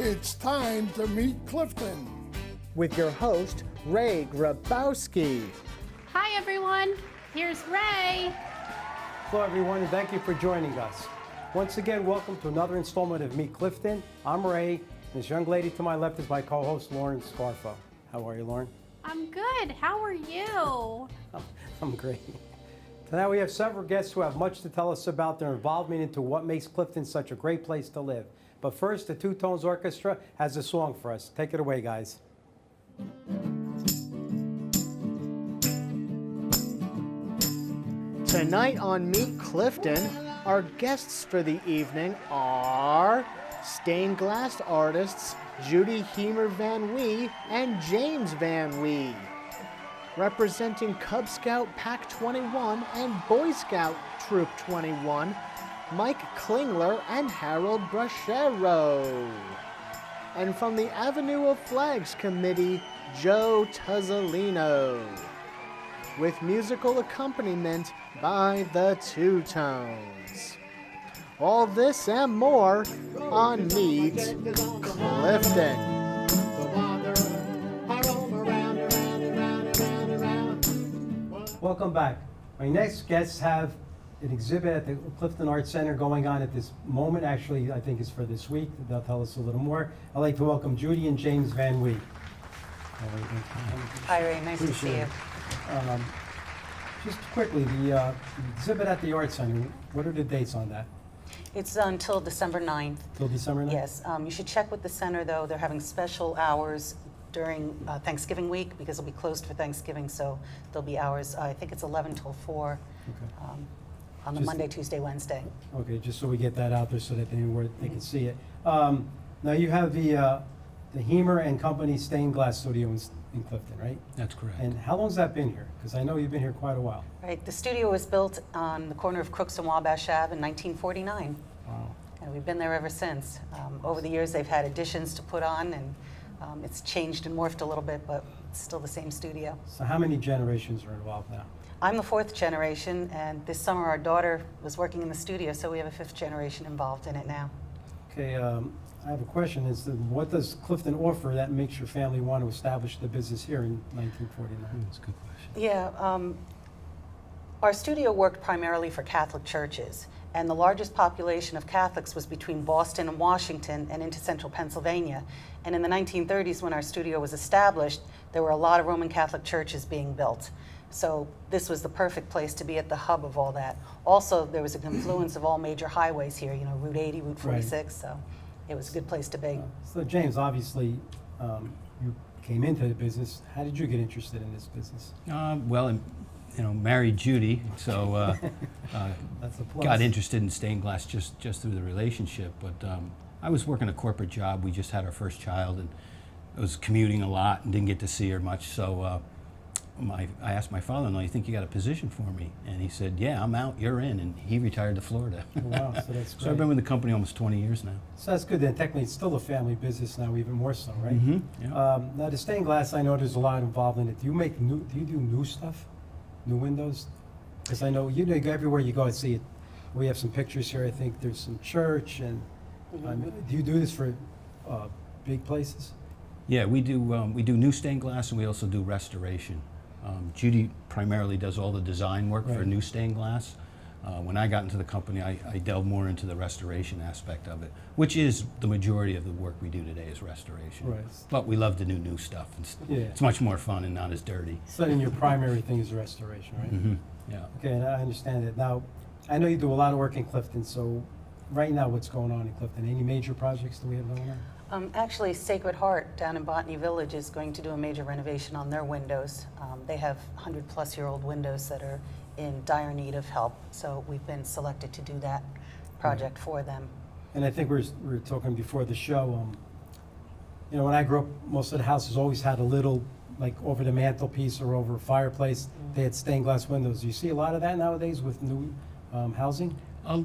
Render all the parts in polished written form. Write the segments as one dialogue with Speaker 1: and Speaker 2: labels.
Speaker 1: It's time to meet Clifton.
Speaker 2: With your host, Ray Grabowski.
Speaker 3: Hi everyone, here's Ray.
Speaker 4: Hello everyone, and thank you for joining us. Once again, welcome to another installment of Meet Clifton. I'm Ray, and this young lady to my left is my co-host, Lauren Scarfo. How are you, Lauren?
Speaker 3: I'm good, how are you?
Speaker 4: I'm great. Tonight we have several guests who have much to tell us about their involvement into what makes Clifton such a great place to live. But first, the Two Tones Orchestra has a song for us. Take it away, guys.
Speaker 2: Tonight on Meet Clifton, our guests for the evening are stained glass artists Judy Hiemer Van Wee and James Van Wee. Representing Cub Scout Pack 21 and Boy Scout Troop 21, Mike Klingler and Harold Brachero. And from the Avenue of Flags Committee, Joe Tuzzolino. With musical accompaniment by the Two Tones. All this and more on Meet Clifton.
Speaker 4: Welcome back. My next guests have an exhibit at the Clifton Arts Center going on at this moment. Actually, I think it's for this week. They'll tell us a little more. I'd like to welcome Judy and James Van Wee.
Speaker 5: Hi, Ray. Nice to see you.
Speaker 4: Just quickly, the exhibit at the Arts Center, what are the dates on that?
Speaker 5: It's until December 9th.
Speaker 4: Till December 9th?
Speaker 5: Yes. You should check with the center, though. They're having special hours during Thanksgiving week because it'll be closed for Thanksgiving, so there'll be hours. I think it's 11 till 4 on the Monday, Tuesday, Wednesday.
Speaker 4: Okay, just so we get that out there so that they can see it. Now you have the Hiemer and Company Stained Glass Studio in Clifton, right?
Speaker 6: That's correct.
Speaker 4: And how long's that been here? Because I know you've been here quite a while.
Speaker 5: Right. The studio was built on the corner of Crooks and Wabash Ave in 1949.
Speaker 4: Wow.
Speaker 5: And we've been there ever since. Over the years, they've had additions to put on, and it's changed and morphed a little bit, but it's still the same studio.
Speaker 4: So how many generations are involved now?
Speaker 5: I'm the fourth generation, and this summer our daughter was working in the studio, so we have a fifth generation involved in it now.
Speaker 4: Okay, I have a question. What does Clifton offer that makes your family want to establish the business here in 1949?
Speaker 6: That's a good question.
Speaker 5: Yeah, our studio worked primarily for Catholic churches, and the largest population of Catholics was between Boston and Washington and into central Pennsylvania. And in the 1930s, when our studio was established, there were a lot of Roman Catholic churches being built. So this was the perfect place to be at the hub of all that. Also, there was a confluence of all major highways here, you know, Route 80, Route 46, right. So it was a good place to be.
Speaker 4: So James, obviously, you came into the business. How did you get interested in this business?
Speaker 6: Well, married Judy, so
Speaker 4: That's a plus.
Speaker 6: got interested in stained glass just through the relationship. But I was working a corporate job. We just had our first child, and I was commuting a lot and didn't get to see her much. So I asked my father-in-law, "You think you got a position for me?" And he said, "Yeah, I'm out. You're in." And he retired to Florida.
Speaker 4: Wow, so that's great.
Speaker 6: So I've been with the company almost 20 years now.
Speaker 4: So that's good. Then technically, it's still a family business now, even more so, right?
Speaker 6: Mm-hmm. Yeah.
Speaker 4: Now, the stained glass, I know there's a lot involved in it. Do you do new stuff, new windows? Because I know everywhere you go, I see it. We have some pictures here. I think there's some church, and do you do this for big places?
Speaker 6: Yeah, we do new stained glass, and we also do restoration. Judy primarily does all the design work for new stained glass. When I got into the company, I delved more into the restoration aspect of it, which is the majority of the work we do today is restoration.
Speaker 4: Right.
Speaker 6: But we love to do new stuff. It's much more fun and not as dirty.
Speaker 4: So then your primary thing is restoration, right?
Speaker 6: Mm-hmm. Yeah.
Speaker 4: Okay, and I understand it. Now, I know you do a lot of work in Clifton, so right now what's going on in Clifton? Any major projects that we have going on?
Speaker 5: Actually, Sacred Heart down in Botany Village is going to do a major renovation on their windows. They have 100-plus-year-old windows that are in dire need of help, so we've been selected to do that project for them. And
Speaker 4: I think we were talking before the show, when I grew up, most of the houses always had a little, like over the mantelpiece or over a fireplace, they had stained glass windows. Do you see a lot of that nowadays with new housing?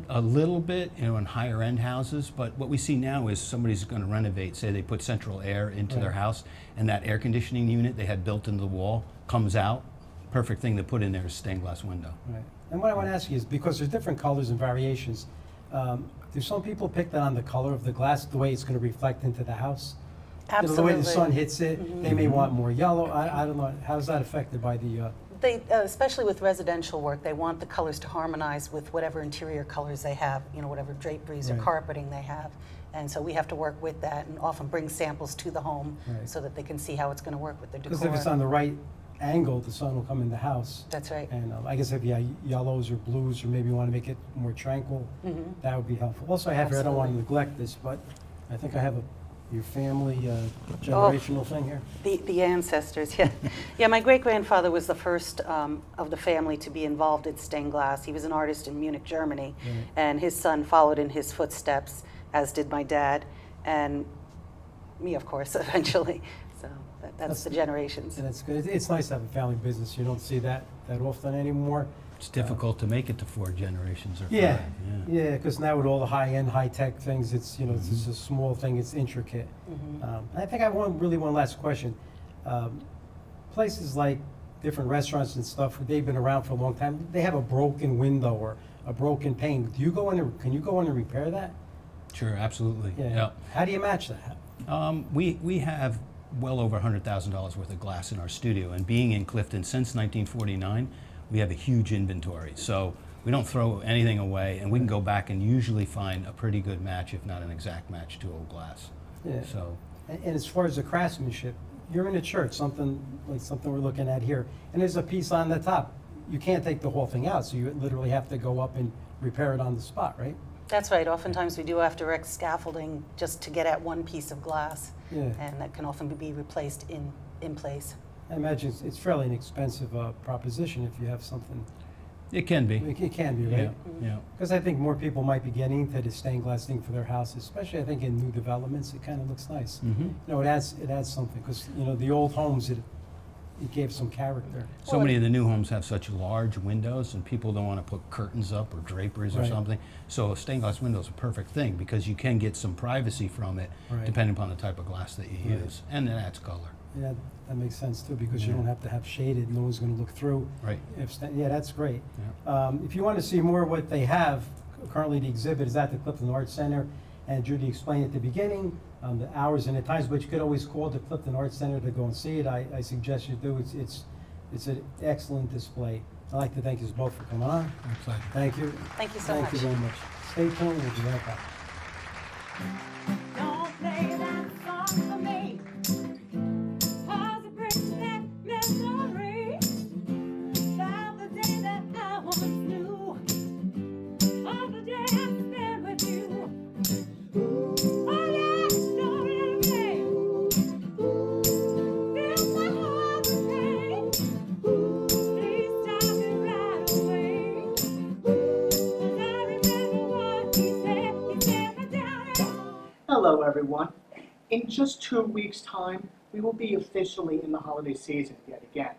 Speaker 6: A little bit, in higher end houses, but what we see now is somebody's going to renovate, say they put central air into their house, and that air conditioning unit they had built into the wall comes out. Perfect thing to put in there is stained glass window.
Speaker 4: Right. And what I want to ask you is, because there's different colors and variations, Do some people pick that on the color of the glass, the way it's going to reflect into the house? You know,
Speaker 5: Absolutely.
Speaker 4: the way the sun hits it, they may want more yellow. I don't know. How's that affected by the?
Speaker 5: They, especially with residential work, they want the colors to harmonize with whatever interior colors they have, you know, whatever draperies or
Speaker 4: Right.
Speaker 5: carpeting they have. And so we have to work with that and often bring samples to the home
Speaker 4: Right.
Speaker 5: so that they can see how it's going to work with the decor.
Speaker 4: Because if it's on the right angle, the sun will come in the house.
Speaker 5: That's right.
Speaker 4: And I guess if you have yellows or blues, or maybe you want to make it more tranquil, that would be helpful. Also, I have here, I don't want to neglect this, but I think I have your family generational thing here.
Speaker 5: The ancestors, yeah. Yeah, my great-grandfather was the first of the family to be involved in stained glass. He was an artist in Munich, Germany, and his son followed in his footsteps, as did my dad, and me, of course, eventually. So that's the generations.
Speaker 4: And it's good. It's nice to have a family business. You don't see that often anymore.
Speaker 6: It's difficult to make it to 4 generations or 5.
Speaker 4: Yeah, yeah, because now with all the high-end, high-tech things, it's, you know, it's just a small thing, it's intricate. I think I have one last question. Places like different restaurants and stuff, they've been around for a long time, they have a broken window or a broken pane. Can you go in and repair that?
Speaker 6: Sure, absolutely. Yeah.
Speaker 4: How do you match that?
Speaker 6: We have well over $100,000 worth of glass in our studio, and being in Clifton since 1949, we have a huge inventory. So we don't throw anything away, and we can go back and usually find a pretty good match, if not an exact match, to old glass.
Speaker 4: Yeah.
Speaker 6: So,
Speaker 4: And as far as the craftsmanship, you're in a church, something we're looking at here, and there's a piece on the top. You can't take the whole thing out, so you literally have to go up and repair it on the spot, right?
Speaker 5: That's right. Oftentimes we do have to erect scaffolding just to get at one piece of glass,
Speaker 4: Yeah.
Speaker 5: and that can often be replaced in place.
Speaker 4: I imagine it's fairly an expensive proposition if you have something.
Speaker 6: it can be.
Speaker 4: It can be,
Speaker 6: Yeah,
Speaker 4: right?
Speaker 6: yeah.
Speaker 4: Because I think more people might be getting into the stained glass thing for their houses, especially I think in new developments. It kind of looks nice. You know, it adds something because you know the old homes it gave some character.
Speaker 6: So many of the new homes have such large windows, and people don't want to put curtains up or draperies or
Speaker 4: Right.
Speaker 6: something. So a stained glass window is a perfect thing because you can get some privacy from it,
Speaker 4: Right.
Speaker 6: depending upon the type of glass that you
Speaker 4: Right.
Speaker 6: use, and it adds color.
Speaker 4: Yeah, that makes sense too because you
Speaker 6: Yeah.
Speaker 4: don't have to have shaded. No one's going to look through.
Speaker 6: Right.
Speaker 4: Yeah, that's great.
Speaker 6: Yeah.
Speaker 4: If you want to see more of what they have, currently the exhibit is at the Clifton Arts Center, and Judy explained at the beginning the hours and the times, but you could always call the Clifton Arts Center to go and see it. I suggest you do. It's an excellent display. I'd like to thank you both for coming on.
Speaker 6: My pleasure.
Speaker 4: Thank you.
Speaker 5: Thank you so
Speaker 4: Thank you
Speaker 5: much.
Speaker 4: very much. Stay tuned. We'll be right back.
Speaker 7: Don't play that song for me, 'cause it brings back memories of the day that I once knew, of the day I spent with you. Oh yeah, don't let me fill my heart with pain. Please stop it right away, 'cause I remember what he said my down.
Speaker 8: Hello, everyone. In just 2 weeks' time, we will be officially in the holiday season yet again.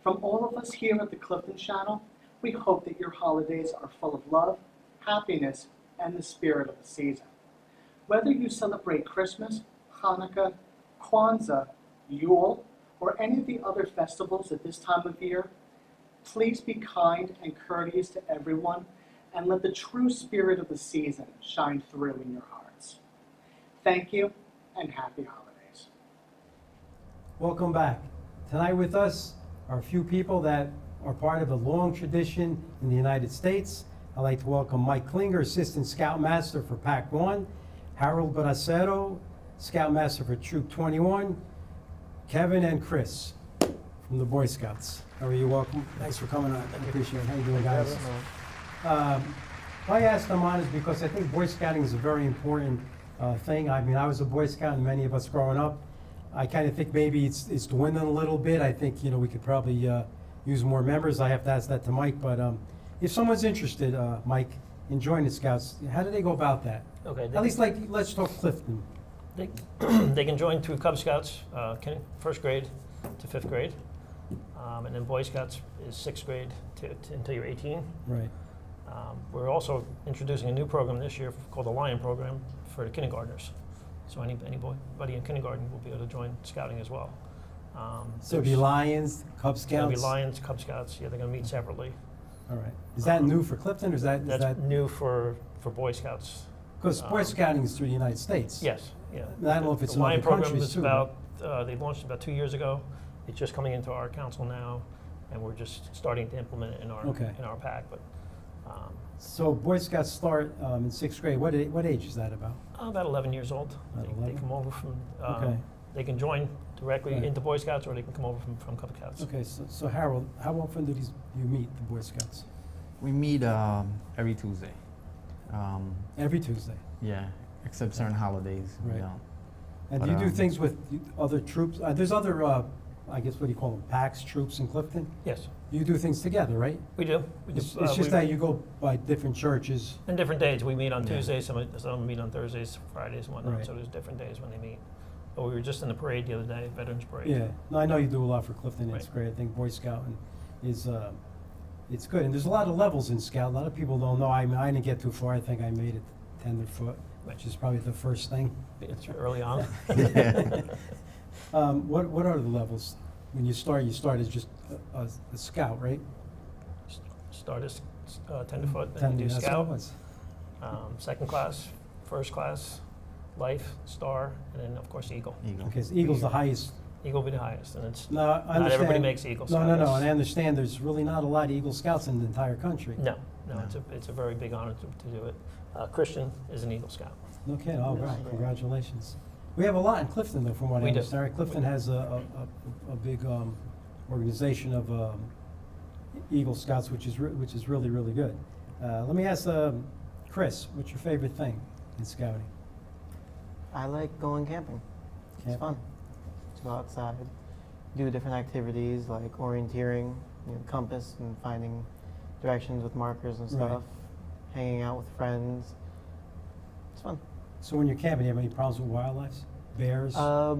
Speaker 8: From all of us here at the Clifton Channel, we hope that your holidays are full of love, happiness, and the spirit of the season. Whether you celebrate Christmas, Hanukkah, Kwanzaa, Yule, or any of the other festivals at this time of year, please be kind and courteous to everyone and let the true spirit of the season shine through in your hearts. Thank you, and happy holidays.
Speaker 4: Welcome back. Tonight with us are a few people that are part of a long tradition in the United States. I'd like to welcome Mike Klinger, Assistant Scoutmaster for Pac 1, Harold Bracero, Scoutmaster for Troop 21, Kevin and Chris from the Boy Scouts. How are you? Welcome. Thanks for coming on. I appreciate it. How you doing, guys? Why I asked them on is because I think Boy Scouting is a very important thing. I mean, I was a Boy Scout, and many of us growing up. I kind of think maybe it's dwindling a little bit. I think we could probably use more members. I have to ask that to Mike. But if someone's interested, Mike, in joining the Scouts, how do they go about that?
Speaker 9: Okay.
Speaker 4: At least, let's talk Clifton.
Speaker 9: They, they can join through Cub Scouts, first grade to fifth grade, and then Boy Scouts is sixth grade until you're 18.
Speaker 4: Right.
Speaker 9: We're also introducing a new program this year called the Lion Program for the kindergartners. So anybody in kindergarten will be able to join Scouting as well.
Speaker 4: So it'll be Lions, Cub
Speaker 9: It's going to
Speaker 4: Scouts.
Speaker 9: be Lions, Cub Scouts. Yeah, they're going to meet separately.
Speaker 4: All right. Is that new for Clifton, or is that?
Speaker 9: That's new for for Boy Scouts.
Speaker 4: Because Boy Scouting is through the United States.
Speaker 9: Yes, yeah.
Speaker 4: And I don't know if it's
Speaker 9: the
Speaker 4: in
Speaker 9: Lion
Speaker 4: other
Speaker 9: program
Speaker 4: countries
Speaker 9: is
Speaker 4: too,
Speaker 9: about, they launched about 2 years ago. It's just coming into our council now, and we're just starting to implement it in our
Speaker 4: Okay.
Speaker 9: pack. But
Speaker 4: So Boy Scouts start in 6th grade. What age is that about?
Speaker 9: about 11 years old.
Speaker 4: About
Speaker 9: They
Speaker 4: 11?
Speaker 9: come over from.
Speaker 4: Okay.
Speaker 9: They can join directly
Speaker 4: Right.
Speaker 9: into Boy Scouts, or they can come over from Cub Scouts.
Speaker 4: Okay, so Harold, how often do you meet the Boy Scouts?
Speaker 10: We meet every Tuesday.
Speaker 4: Every Tuesday.
Speaker 10: Yeah, except certain holidays. We
Speaker 4: Right.
Speaker 10: don't.
Speaker 4: And
Speaker 10: But,
Speaker 4: do you do
Speaker 10: um,
Speaker 4: things with other troops? There's other, I guess, what do you call them, packs, troops in Clifton?
Speaker 9: Yes,
Speaker 4: You do things together, right?
Speaker 9: we do.
Speaker 4: It's just that you go by different churches.
Speaker 9: And different days. We meet on
Speaker 4: Yeah.
Speaker 9: Tuesdays, some meet on Thursdays, Fridays, and whatnot.
Speaker 4: Right.
Speaker 9: So there's different days when they meet. But we were just in the parade the other day, Veterans Parade.
Speaker 4: Yeah, no, I know you do a lot for Clifton, it's
Speaker 9: Right.
Speaker 4: great, I think Boy Scouting is, it's good, and there's a lot of levels in Scout, a lot of people don't know, I mean, I didn't get too far, I think I made it tenderfoot, which is probably the first thing.
Speaker 9: It's early on.
Speaker 4: What are the levels? When you start as just a scout, right?
Speaker 9: Start as tenderfoot, then
Speaker 4: Tender,
Speaker 9: you do
Speaker 4: that's what it
Speaker 9: scout,
Speaker 4: was.
Speaker 9: second class, first class, life, star, and then of course eagle.
Speaker 10: Eagle.
Speaker 4: Okay, so Eagle's the highest.
Speaker 9: Eagle will be the highest, and it's
Speaker 4: No, I understand.
Speaker 9: not everybody makes Eagle
Speaker 4: No,
Speaker 9: Scout.
Speaker 4: no, no,
Speaker 9: Yes.
Speaker 4: and I understand there's really not a lot of Eagle Scouts in the entire country.
Speaker 9: No,
Speaker 10: No.
Speaker 9: it's a very big honor to do it. Christian is an Eagle Scout.
Speaker 4: Okay, all right, congratulations. We have a lot in Clifton, though, from what I
Speaker 9: We do.
Speaker 4: understand. Right? Clifton has a big organization of Eagle Scouts, which is really, really good. Let me ask Chris, what's your favorite thing in scouting?
Speaker 11: I like going camping. It's
Speaker 4: Camping?
Speaker 11: fun. To go outside, do different activities like orienteering, compass, and finding directions with markers and
Speaker 4: Right.
Speaker 11: stuff. Hanging out with friends. It's fun.
Speaker 4: So when you're camping, do you have any problems with wildlife? Bears?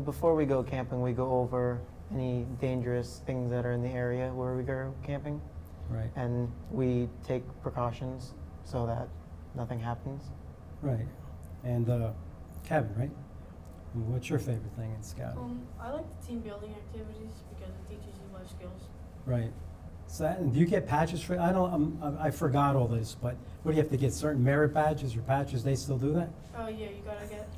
Speaker 11: Before we go camping, we go over any dangerous things that are in the area where we go camping,
Speaker 4: Right,
Speaker 11: and we take precautions so that nothing happens.
Speaker 4: right. And Kevin, right? And what's your favorite thing in scouting?
Speaker 12: I like the team building activities because it teaches you life skills.
Speaker 4: Right. So, and do you get patches for? I forgot all this, but what do you have to get? Certain merit badges or patches? They still do that?
Speaker 12: Oh yeah, you gotta get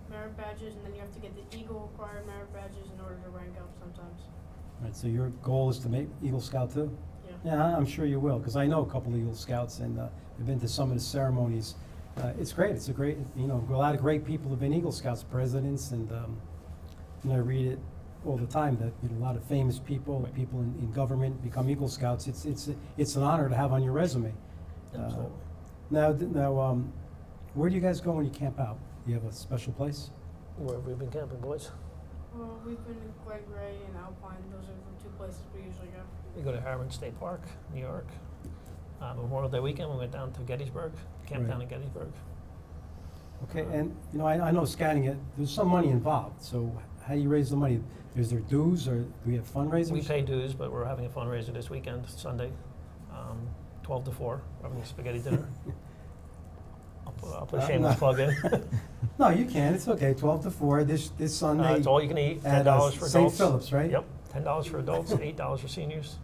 Speaker 12: merit badges, and then you have to get the Eagle required merit badges in order to rank up sometimes.
Speaker 4: Right. So your goal is to make Eagle Scout too?
Speaker 12: Yeah.
Speaker 4: Yeah, I'm sure you will, because I know a couple Eagle Scouts and I've been to some of the ceremonies. It's great. It's a great, a lot of great people have been Eagle Scouts presidents, and I read it all the time that a lot of famous people, people in government become Eagle Scouts. It's an honor to have on your resume.
Speaker 9: Absolutely.
Speaker 4: Now, where do you guys go when you camp out? Do you have a special place?
Speaker 9: Where have we been camping, boys?
Speaker 12: Well, we've been in Clay Gray and Alpine. Those are the two places we usually go.
Speaker 9: We go to Hiemer State Park, New York. Memorial Day weekend, we went down to Gettysburg, camped
Speaker 4: Right.
Speaker 9: down in Gettysburg.
Speaker 4: Okay, and I know scouting, there's some money involved, so how do you raise the money? Is there dues, or do we have fundraisers?
Speaker 9: We pay dues, but we're having a fundraiser this weekend, Sunday, 12 to 4. We're having a spaghetti dinner. I'll put a shameless plug in.
Speaker 4: No, you can, it's okay, 12 to 4, this Sunday.
Speaker 9: It's all you can eat,
Speaker 4: at,
Speaker 9: $10 for
Speaker 4: St.
Speaker 9: adults.
Speaker 4: Philip's, right?
Speaker 9: Yep, $10 for adults, $8 for seniors.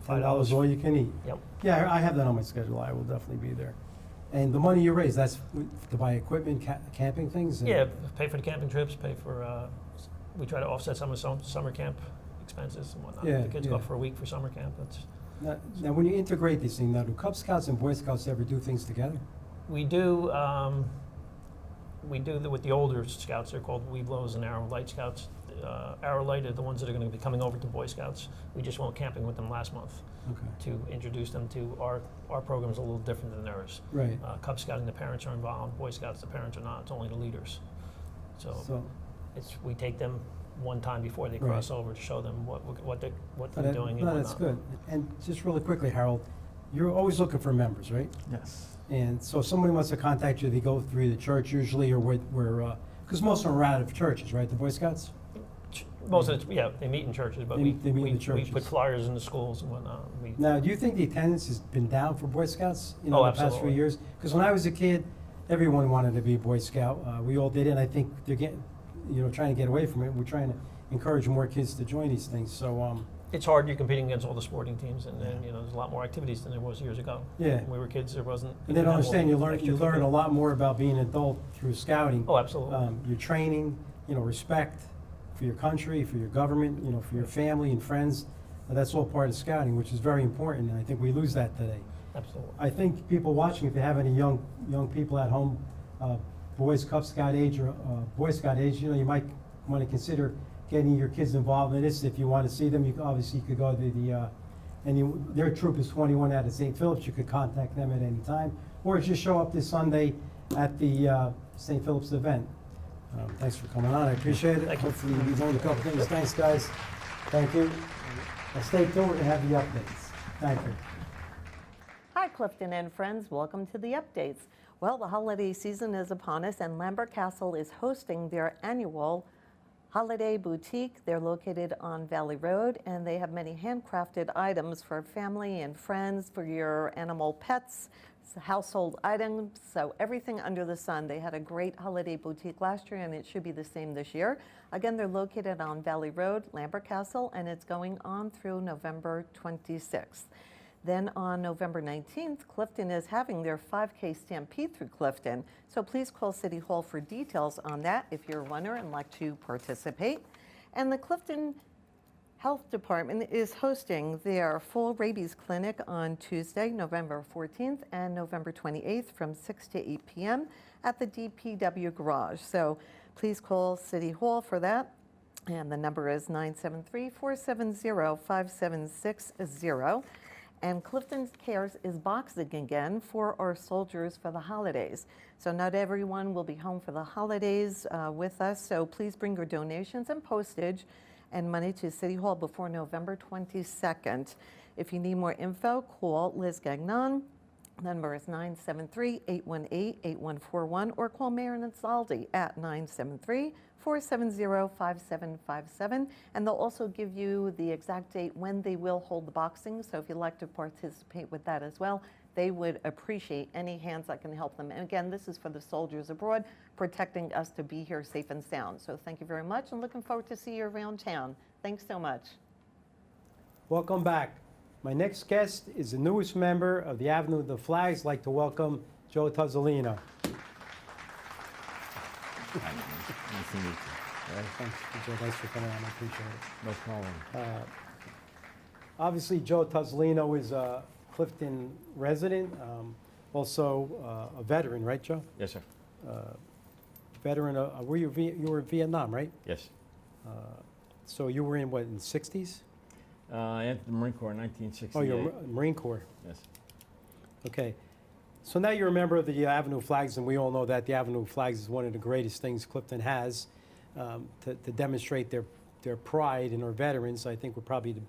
Speaker 4: $5 all you can eat.
Speaker 9: Yep.
Speaker 4: Yeah, I have that on my schedule, I will definitely be there. And the money you raise, that's to buy equipment, camping things? and-
Speaker 9: Yeah, pay for the camping trips, pay for, we try to offset some of the summer camp expenses and whatnot.
Speaker 4: Yeah,
Speaker 9: The kids go
Speaker 4: yeah.
Speaker 9: up for a week for summer camp.
Speaker 4: Now, when you integrate these things, now do Cub Scouts and Boy Scouts ever do things together?
Speaker 9: We do with the older scouts. They're called Weeblos and Arrow Light Scouts. Arrow Light are the ones that are going to be coming over to Boy Scouts. We just went camping with them last month
Speaker 4: Okay,
Speaker 9: to introduce them to our program's a little different than theirs.
Speaker 4: right.
Speaker 9: Cub Scouting, the parents are involved. Boy Scouts, the parents are not. It's only the leaders. So we take them one time before they cross over to show them what they're doing and
Speaker 4: No,
Speaker 9: whatnot.
Speaker 4: that's good. And just really quickly, Harold, you're always looking for members, right?
Speaker 10: Yes.
Speaker 4: And so if somebody wants to contact you, they go through the church usually, or where, because most of them are out of churches, right, the Boy Scouts?
Speaker 9: Most of it, yeah, they meet in churches, but
Speaker 4: They meet in the
Speaker 9: we
Speaker 4: churches.
Speaker 9: put flyers in the schools and whatnot.
Speaker 4: Now, do you think the attendance has been down for Boy Scouts,
Speaker 9: Oh,
Speaker 4: the past few
Speaker 9: absolutely.
Speaker 4: years? Because when I was a kid, everyone wanted to be a Boy Scout. We all did it, and I think they're getting, trying to get away from it. We're trying to encourage more kids to join these things. So,
Speaker 9: it's hard. You're competing against all the sporting teams, and there's a lot more activities than there was years ago.
Speaker 4: Yeah.
Speaker 9: When we were kids, there wasn't.
Speaker 4: And then understand you learn
Speaker 9: extracurricular.
Speaker 4: a lot more about being an adult through scouting.
Speaker 9: Oh, absolutely.
Speaker 4: Your training, respect for your country, for your government, for your family and friends. That's all part of scouting, which is very important, and I think we lose that today.
Speaker 9: Absolutely.
Speaker 4: I think people watching, if you have any young people at home, boys Cub Scout age or Boy Scout age, you might want to consider getting your kids involved in this. If you want to see them, you could go to their troop is 21 out of St. Philip's. You could contact them at any time, or just show up this Sunday at the St. Philip's event. Thanks for coming on. I appreciate it.
Speaker 9: Thank you.
Speaker 4: Hopefully we've learned a couple things. Thanks, guys. Thank you. Now stay tuned. We're going to have the updates. Thank you.
Speaker 13: Hi, Clifton and friends. Welcome to the updates. Well, the holiday season is upon us, and Lambert Castle is hosting their annual Holiday Boutique. They're located on Valley Road, and they have many handcrafted items for family and friends, for your animal pets, household items, so everything under the sun. They had a great holiday boutique last year, and it should be the same this year. Again, they're located on Valley Road, Lambert Castle, and it's going on through November 26th. Then on November 19th, Clifton is having their 5K Stampede through Clifton. So please call City Hall for details on that if you're a runner and like to participate. And the Clifton Health Department is hosting their full rabies clinic on Tuesday, November 14th and November 28th from 6 to 8 p.m. at the DPW garage. So please call City Hall for that. And the number is 973-470-5760. And Clifton Cares is boxing again for our soldiers for the holidays. So not everyone will be home for the holidays with us, so please bring your donations and postage and money to City Hall before November 22nd. If you need more info, call Liz Gagnon. The number is 973-818-8141, or call Mayor Insaldi at 973-470-5757. And they'll also give you the exact date when they will hold the boxing. So if you'd like to participate with that as well, they would appreciate any hands that can help them. And again, this is for the soldiers abroad, protecting us to be here safe and sound. So thank you very much, and looking forward to see you around town. Thanks so much.
Speaker 4: Welcome back. My next guest is the newest member of the Avenue of the Flags. I'd like to welcome Joe Tuzzolino.
Speaker 14: Nice to meet you.
Speaker 4: Thanks, Joe. Thanks for coming on. I appreciate it.
Speaker 14: No problem.
Speaker 4: Obviously, Joe Tuzzolino is a Clifton resident, also a veteran, right, Joe?
Speaker 14: Yes, sir.
Speaker 4: Veteran, you were in Vietnam, right?
Speaker 14: Yes.
Speaker 4: So you were in what, in the 60s?
Speaker 14: I entered the Marine Corps in 1968.
Speaker 4: Oh, you're Marine Corps.
Speaker 14: Yes.
Speaker 4: Okay. So now you're a member of the Avenue of Flags, and we all know that the Avenue of Flags is one of the greatest things Clifton has to demonstrate their pride in our veterans. I think we're probably, in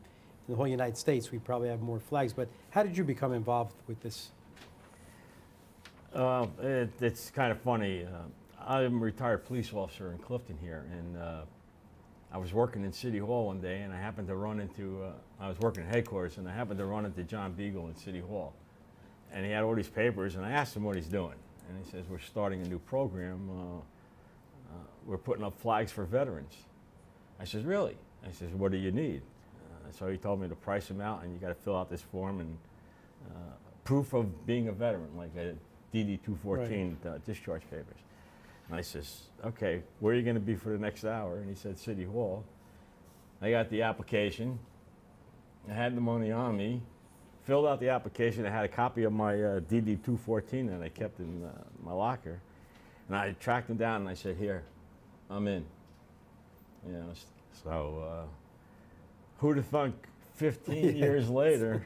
Speaker 4: the whole United States, we probably have more flags. But how did you become involved with this?
Speaker 14: It's kind of funny. I'm a retired police officer in Clifton here, and I was working in City Hall one day, and I happened to run into, I was working at headquarters, and I happened to run into John Beagle in City Hall. And he had all these papers, and I asked him what he's doing. And he says, we're starting a new program. We're putting up flags for veterans. I says, really? I says, what do you need? So he told me to price them out, and you got to fill out this form and proof of being a veteran, like a DD-214 discharge papers. And I says, okay, where are you going to be for the next hour? And he said, City Hall. I got the application. I had the money on me. Filled out the application. I had a copy of my DD-214 that I kept in my locker. And I tracked him down and I said, here, I'm in. You know, so who'd have thunk 15 years later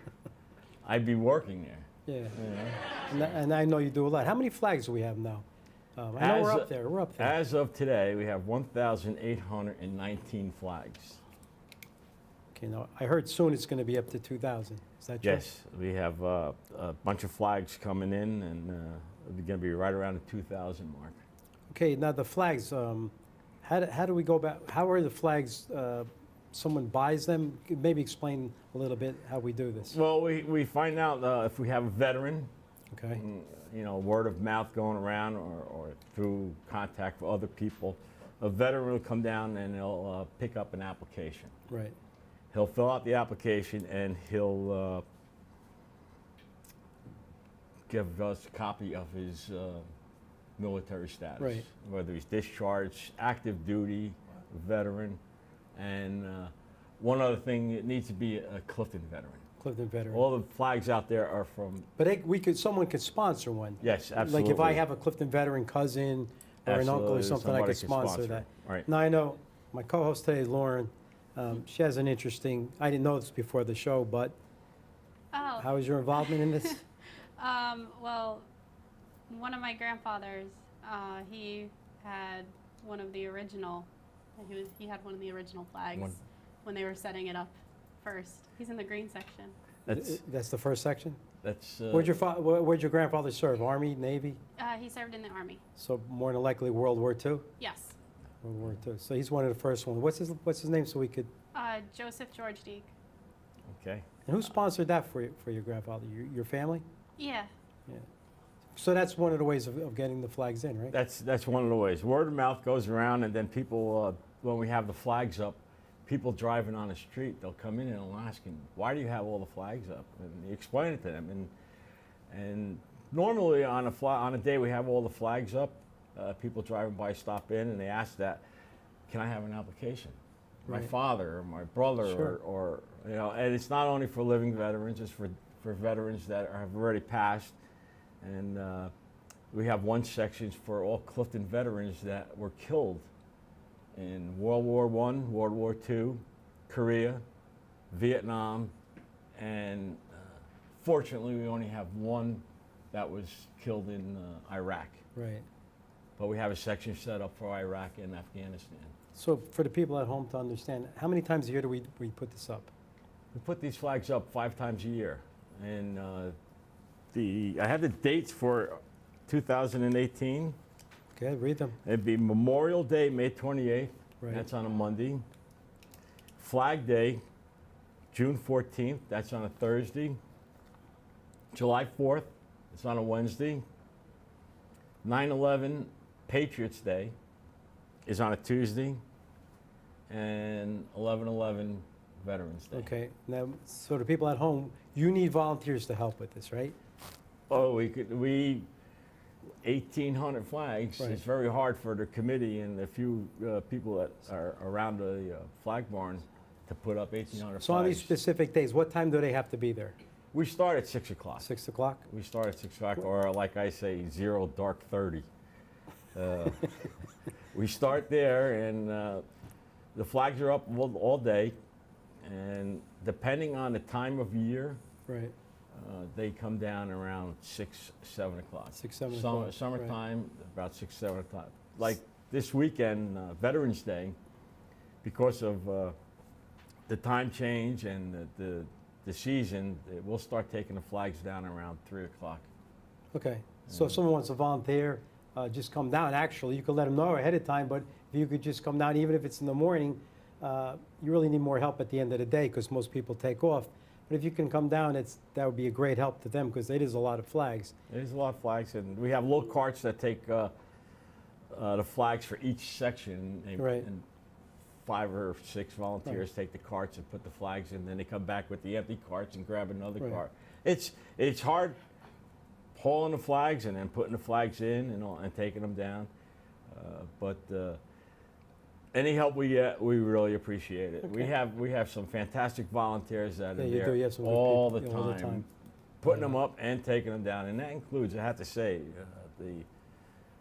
Speaker 14: I'd be working there?
Speaker 4: Yeah.
Speaker 14: You know?
Speaker 4: And I know you do a lot. How many flags do we have now? I know we're up there. We're up there.
Speaker 14: As of today, we have 1,819 flags.
Speaker 4: Okay, now I heard soon it's going to be up to 2,000. Is that true?
Speaker 14: Yes, we have a bunch of flags coming in, and we're going to be right around the 2,000 mark.
Speaker 4: Okay, now the flags. How do we go about? How are the flags? Someone buys them. Maybe explain a little bit how we do this.
Speaker 14: Well, we find out if we have a veteran.
Speaker 4: Okay.
Speaker 14: You know, word of mouth going around, or through contact with other people. A veteran will come down and they'll pick up an application.
Speaker 4: Right.
Speaker 14: He'll fill out the application and he'll give us a copy of his military status,
Speaker 4: Right.
Speaker 14: whether he's discharged, active duty, veteran, and one other thing, it needs to be a Clifton veteran.
Speaker 4: Clifton veteran.
Speaker 14: All the flags out there are from,
Speaker 4: But someone could sponsor one.
Speaker 14: yes, absolutely.
Speaker 4: Like if I have a Clifton veteran cousin or an uncle or
Speaker 14: Absolutely,
Speaker 4: something, I
Speaker 14: somebody
Speaker 4: could
Speaker 14: can
Speaker 4: sponsor
Speaker 14: sponsor
Speaker 4: that.
Speaker 14: it, right.
Speaker 4: Now I know my co-host today, Lauren, she has an interesting, I didn't know this before the show, but
Speaker 3: Oh.
Speaker 4: how is your involvement in this?
Speaker 3: Well, one of my grandfathers, he had one of the original. He had one of the original flags
Speaker 14: One.
Speaker 3: when they were setting it up first. He's in the green section.
Speaker 4: That's the first section?
Speaker 14: That's,
Speaker 4: Where'd your grandfather serve? Army, Navy?
Speaker 3: He served in the army.
Speaker 4: So more than likely World War II?
Speaker 3: Yes.
Speaker 4: World War II. So he's one of the first ones. What's his name so we could,
Speaker 3: Joseph George Deek.
Speaker 14: okay.
Speaker 4: and who sponsored that for your grandfather? Your family?
Speaker 3: Yeah.
Speaker 4: Yeah. So that's one of the ways of getting the flags in, right?
Speaker 14: That's one of the ways. Word of mouth goes around, and then people, when we have the flags up, people driving on the street, they'll come in and they'll ask him, why do you have all the flags up? And you explain it to them. And normally on a day we have all the flags up, people driving by stop in and they ask that, can I have an application? My
Speaker 4: Right.
Speaker 14: father or my brother
Speaker 4: Sure.
Speaker 14: or and it's not only for living veterans, it's for veterans that have already passed. And we have one section for all Clifton veterans that were killed in World War I, World War II, Korea, Vietnam, and fortunately we only have one that was killed in Iraq.
Speaker 4: Right.
Speaker 14: But we have a section set up for Iraq and Afghanistan.
Speaker 4: So for the people at home to understand, how many times a year do we put this up?
Speaker 14: We put these flags up 5 times a year. And I have the dates for 2018.
Speaker 4: Okay, read them.
Speaker 14: It'd be Memorial Day, May 28th.
Speaker 4: Right.
Speaker 14: That's on a Monday. Flag Day, June 14th. That's on a Thursday. July 4th. It's on a Wednesday. 9/11, Patriots Day, is on a Tuesday. And 11/11, Veterans Day.
Speaker 4: Okay, now, so the people at home, you need volunteers to help with this, right?
Speaker 14: Oh, we 1,800 flags.
Speaker 4: Right.
Speaker 14: It's very hard for the committee and the few people that are around the flag barn to put up 1,800
Speaker 4: So on these
Speaker 14: flags.
Speaker 4: specific days, what time do they have to be there?
Speaker 14: We start at 6 o'clock.
Speaker 4: 6 o'clock?
Speaker 14: We start at 6 o'clock, or like I say, 0 dark 30. We start there, and the flags are up all day. And depending on the time of year,
Speaker 4: Right,
Speaker 14: they come down around 6, 7 o'clock.
Speaker 4: 6, 7 o'clock.
Speaker 14: Summertime, about 6, 7 o'clock. Like this weekend, Veterans Day, because of the time change and the season, we'll start taking the flags down around 3 o'clock.
Speaker 4: Okay, so if someone wants to volunteer, just come down. Actually, you could let them know ahead of time, but if you could just come down, even if it's in the morning, you really need more help at the end of the day because most people take off. But if you can come down, that would be a great help to them because it is a lot of flags.
Speaker 14: It is a lot of flags, and we have little carts that take the flags for each section.
Speaker 4: Right.
Speaker 14: And 5 or 6 volunteers take the carts and put the flags in, then they come back with the empty carts and grab another
Speaker 4: Right.
Speaker 14: cart. It's hard hauling the flags and then putting the flags in and taking them down. But any help we get, we really appreciate it.
Speaker 4: Okay.
Speaker 14: We have some fantastic volunteers that
Speaker 4: Yeah,
Speaker 14: are
Speaker 4: you do.
Speaker 14: there
Speaker 4: You have some good
Speaker 14: all
Speaker 4: people,
Speaker 14: the
Speaker 4: all the
Speaker 14: time,
Speaker 4: time.
Speaker 14: putting them up and taking them down, and that includes, I have to say,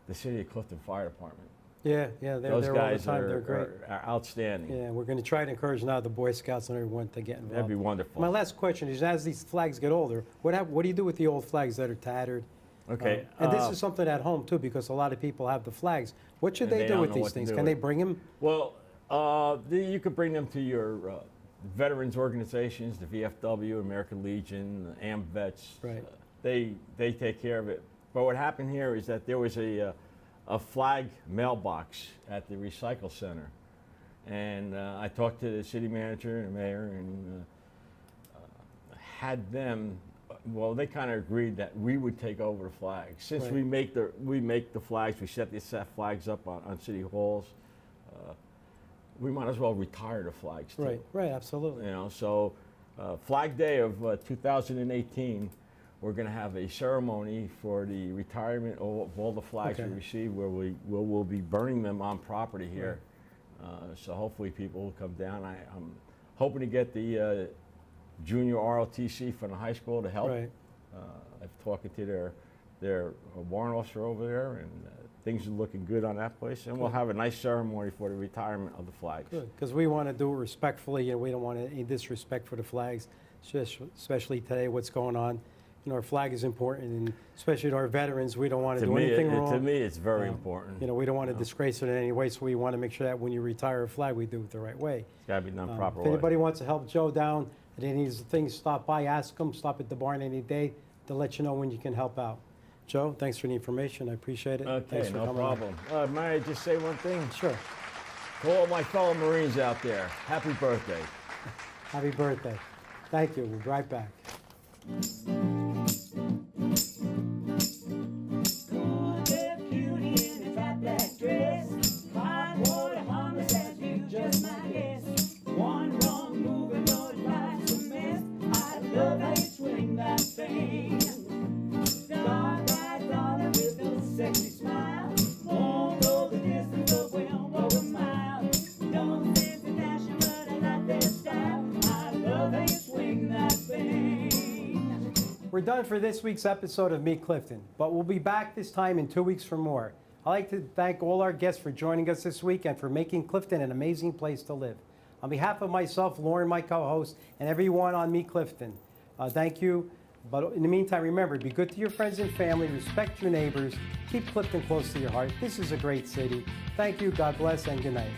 Speaker 14: the City of Clifton Fire Department.
Speaker 4: Yeah, they're
Speaker 14: Those
Speaker 4: there all the
Speaker 14: guys
Speaker 4: time. They're great.
Speaker 14: are outstanding.
Speaker 4: Yeah, we're going to try to encourage now the Boy Scouts and everyone to get involved.
Speaker 14: That'd be wonderful.
Speaker 4: My last question is, as these flags get older, what do you do with the old flags that are tattered?
Speaker 14: Okay.
Speaker 4: And this is something at home too, because a lot of people have the flags. What should
Speaker 14: And
Speaker 4: they
Speaker 14: they
Speaker 4: do
Speaker 14: don't
Speaker 4: with
Speaker 14: know
Speaker 4: these
Speaker 14: what to
Speaker 4: things?
Speaker 14: do
Speaker 4: Can they
Speaker 14: with it.
Speaker 4: bring them?
Speaker 14: Well, you could bring them to your veterans organizations, the VFW, American Legion, AMVETS.
Speaker 4: Right.
Speaker 14: They take care of it. But what happened here is that there was a flag mailbox at the recycle center, and I talked to the city manager and mayor and had them. Well, they kind of agreed that we would take over the flags. Since
Speaker 4: Right.
Speaker 14: we make the flags, we set the flags up on city halls. we might as well retire the flags too.
Speaker 4: Right, absolutely.
Speaker 14: You know, so Flag Day of 2018, we're going to have a ceremony for the retirement of all the flags we received, where we'll be burning them on property here. So hopefully people will come down. I'm hoping to get the junior ROTC from the high school to help.
Speaker 4: Right.
Speaker 14: I've talked to their warrant officer over there, and things are looking good on that place. And we'll have a nice ceremony for the retirement of the flags.
Speaker 4: Good, because we want to do it respectfully, and we don't want any disrespect for the flags, especially today, what's going on. You know, our flag is important, and especially to our veterans, we don't want to do anything wrong.
Speaker 14: To me, it's very important.
Speaker 4: You know, we don't want to disgrace it in any way, so we want to make sure that when you retire a flag, we do it the right way.
Speaker 14: It's got to be done proper
Speaker 4: If
Speaker 14: way.
Speaker 4: anybody wants to help Joe down at any of these things, stop by, ask him, stop at the barn any day. They'll let you know when you can help out. Joe, thanks for the information. I appreciate it.
Speaker 14: Okay,
Speaker 4: Thanks for
Speaker 14: no
Speaker 4: coming on.
Speaker 14: problem. May I just say one thing?
Speaker 4: Sure.
Speaker 14: To all my fellow Marines out there, happy birthday.
Speaker 4: Happy birthday. Thank you. We'll be right back. We're done for this week's episode of Meet Clifton, but we'll be back this time in 2 weeks for more. I'd like to thank all our guests for joining us this week and for making Clifton an amazing place to live. On behalf of myself, Lauren, my co-host, and everyone on Meet Clifton, thank you. But in the meantime, remember, be good to your friends and family, respect your neighbors, keep Clifton close to your heart. This is a great city. Thank you, God bless, and good night.